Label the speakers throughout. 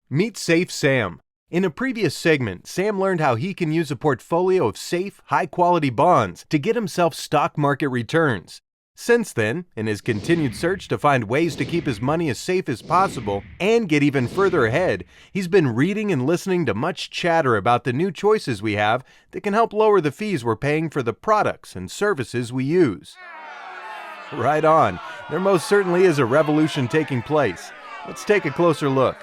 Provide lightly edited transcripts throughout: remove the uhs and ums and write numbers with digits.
Speaker 1: Meet Safe Sam. In a previous segment, Sam learned how he can use a portfolio of safe, high-quality bonds to get himself stock market returns. Since then, in his continued search to find ways to keep his money as safe as possible and get even further ahead, he's been reading and listening to much chatter about the new choices we have that can help lower the fees we're paying for the products and services we use. Right on. There most certainly is a revolution taking place. Let's take a closer look.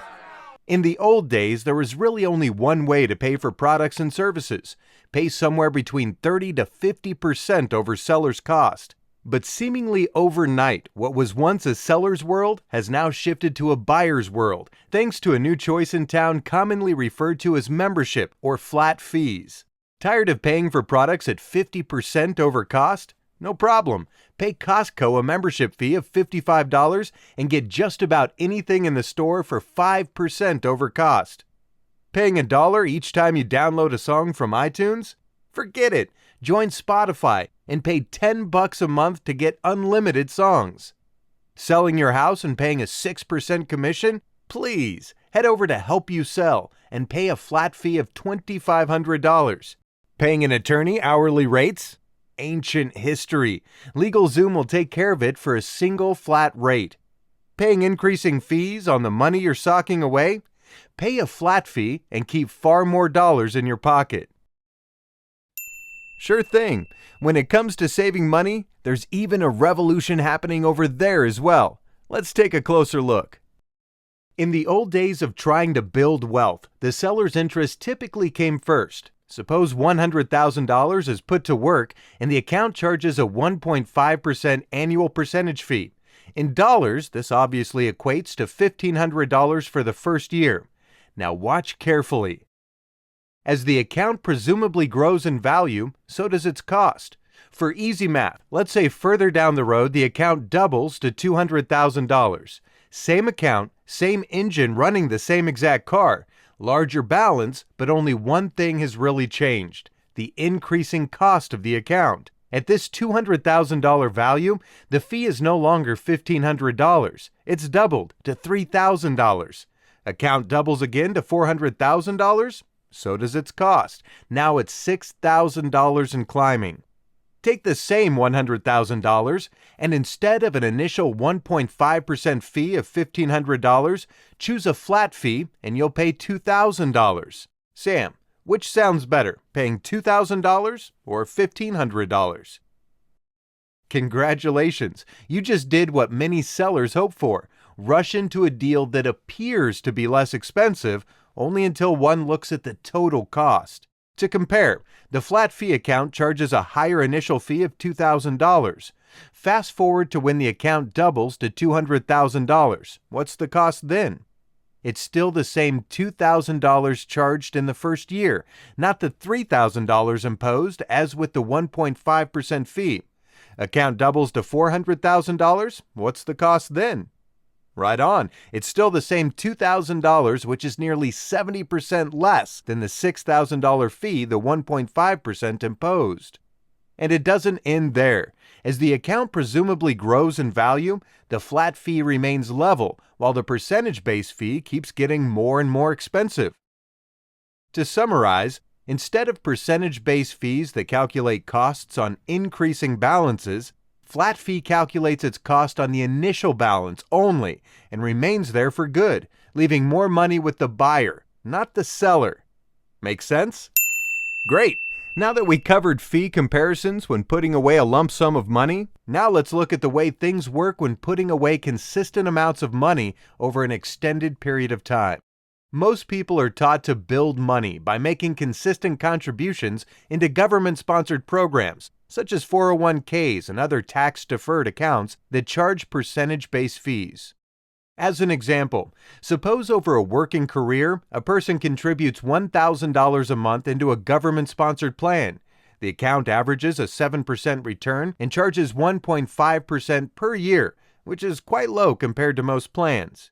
Speaker 1: In the old days, there was really only one way to pay for products and services. Pay somewhere between 30 to 50% over seller's cost. But seemingly overnight, what was once a seller's world has now shifted to a buyer's world, thanks to a new choice in town commonly referred to as membership or flat fees. Tired of paying for products at 50% over cost? No problem. Pay Costco a membership fee of $55 and get just about anything in the store for 5% over cost. Paying $1 each time you download a song from iTunes? Forget it. Join Spotify and pay $10 a month to get unlimited songs. Selling your house and paying a 6% commission? Please head over to Help You Sell and pay a flat fee of $2,500. Paying an attorney hourly rates? Ancient history. LegalZoom will take care of it for a single flat rate. Paying increasing fees on the money you're socking away? Pay a flat fee and keep far more dollars in your pocket. Sure thing. When it comes to saving money, there's even a revolution happening over there as well. Let's take a closer look. In the old days of trying to build wealth, the seller's interest typically came first. Suppose $100,000 is put to work and the account charges a 1.5% annual percentage fee. In dollars, this obviously equates to $1,500 for the first year. Now watch carefully. As the account presumably grows in value, so does its cost. For easy math, let's say further down the road the account doubles to $200,000. Same account, same engine running the same exact car. Larger balance, but only one thing has really changed: the increasing cost of the account. At this $200,000 value, the fee is no longer $1,500. It's doubled to $3,000. Account doubles again to $400,000. So does its cost. Now it's $6,000 and climbing. Take the same $100,000 and instead of an initial 1.5% fee of $1,500, choose a flat fee and you'll pay $2,000. Sam, which sounds better, paying $2,000 or $1,500? Congratulations, you just did what many sellers hope for. Rush into a deal that appears to be less expensive, only until one looks at the total cost. To compare, the flat fee account charges a higher initial fee of $2,000. Fast forward to when the account doubles to $200,000. What's the cost then? It's still the same $2,000 charged in the first year, not the $3,000 imposed as with the 1.5% fee. Account doubles to $400,000. What's the cost then? Right on. It's still the same $2,000, which is nearly 70% less than the $6,000 fee the 1.5% imposed. And it doesn't end there. As the account presumably grows in value, the flat fee remains level, while the percentage-based fee keeps getting more and more expensive. To summarize, instead of percentage-based fees that calculate costs on increasing balances, flat fee calculates its cost on the initial balance only and remains there for good, leaving more money with the buyer, not the seller. Make sense? Great! Now that we covered fee comparisons when putting away a lump sum of money, now let's look at the way things work when putting away consistent amounts of money over an extended period of time. Most people are taught to build money by making consistent contributions into government-sponsored programs, such as 401ks and other tax-deferred accounts that charge percentage-based fees. As an example, suppose over a working career, a person contributes $1,000 a month into a government-sponsored plan. The account averages a 7% return and charges 1.5% per year, which is quite low compared to most plans.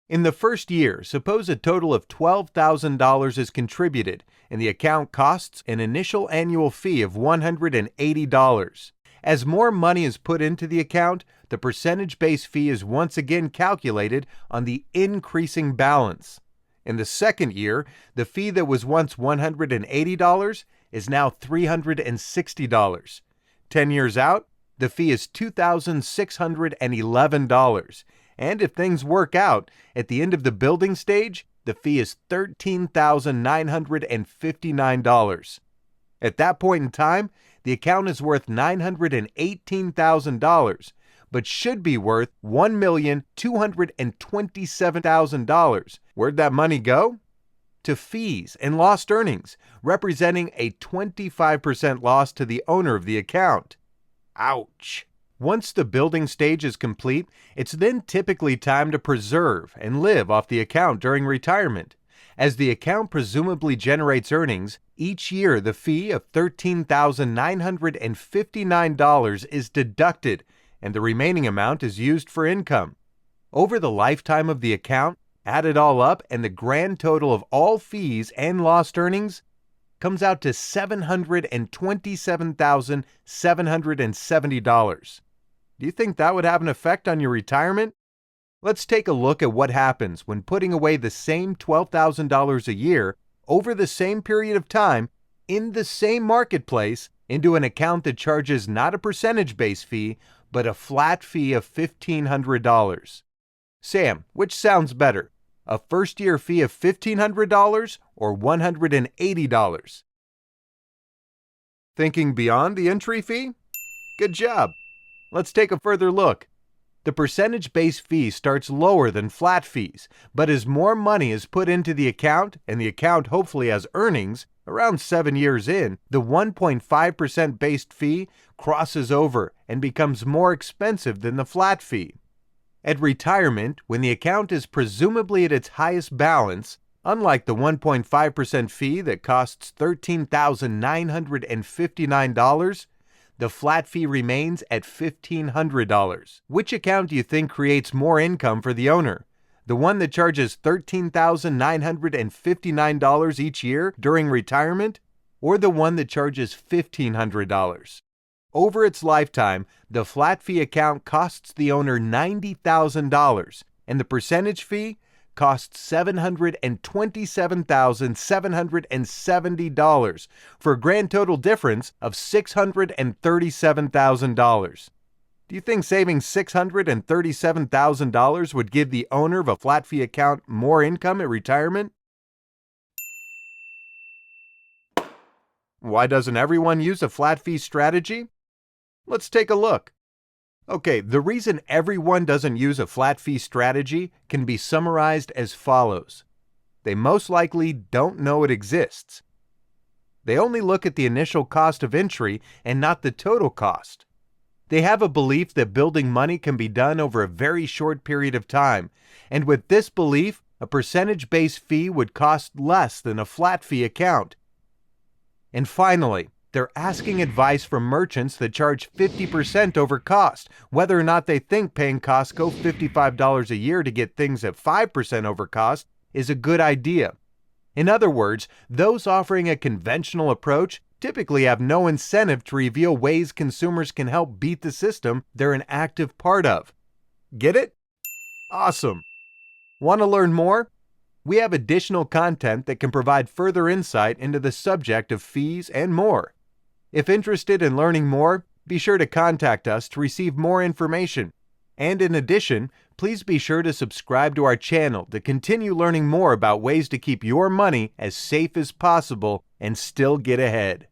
Speaker 1: In the first year, suppose a total of $12,000 is contributed, and the account costs an initial annual fee of $180. As more money is put into the account, the percentage-based fee is once again calculated on the increasing balance. In the second year, the fee that was once $180 is now $360. 10 years out, the fee is $2,611. And if things work out, at the end of the building stage, the fee is $13,959. At that point in time, the account is worth $918,000, but should be worth $1,227,000. Where'd that money go? To fees and lost earnings, representing a 25% loss to the owner of the account. Ouch! Once the building stage is complete, it's then typically time to preserve and live off the account during retirement. As the account presumably generates earnings, each year the fee of $13,959 is deducted, and the remaining amount is used for income. Over the lifetime of the account, add it all up, and the grand total of all fees and lost earnings comes out to $727,770. Do you think that would have an effect on your retirement? Let's take a look at what happens when putting away the same $12,000 a year over the same period of time in the same marketplace into an account that charges not a percentage-based fee, but a flat fee of $1,500. Sam, which sounds better? A first-year fee of $1,500 or $180? Thinking beyond the entry fee? Good job. Let's take a further look. The percentage-based fee starts lower than flat fees, but as more money is put into the account, and the account hopefully has earnings, around 7 years in, the 1.5% based fee crosses over and becomes more expensive than the flat fee. At retirement, when the account is presumably at its highest balance, unlike the 1.5% fee that costs $13,959, the flat fee remains at $1,500. Which account do you think creates more income for the owner? The one that charges $13,959 each year during retirement, or the one that charges $1,500? Over its lifetime, the flat fee account costs the owner $90,000, and the percentage fee costs $727,770 for a grand total difference of $637,000. Do you think saving $637,000 would give the owner of a flat fee account more income at retirement? Why doesn't everyone use a flat fee strategy? Let's take a look. Okay, the reason everyone doesn't use a flat fee strategy can be summarized as follows. They most likely don't know it exists. They only look at the initial cost of entry and not the total cost. They have a belief that building money can be done over a very short period of time, and with this belief, a percentage-based fee would cost less than a flat fee account. And finally, they're asking advice from merchants that charge 50% over cost, whether or not they think paying Costco $55 a year to get things at 5% over cost is a good idea. In other words, those offering a conventional approach typically have no incentive to reveal ways consumers can help beat the system they're an active part of. Get it? Awesome. Want to learn more? We have additional content that can provide further insight into the subject of fees and more. If interested in learning more, be sure to contact us to receive more information. And in addition, please be sure to subscribe to our channel to continue learning more about ways to keep your money as safe as possible and still get ahead.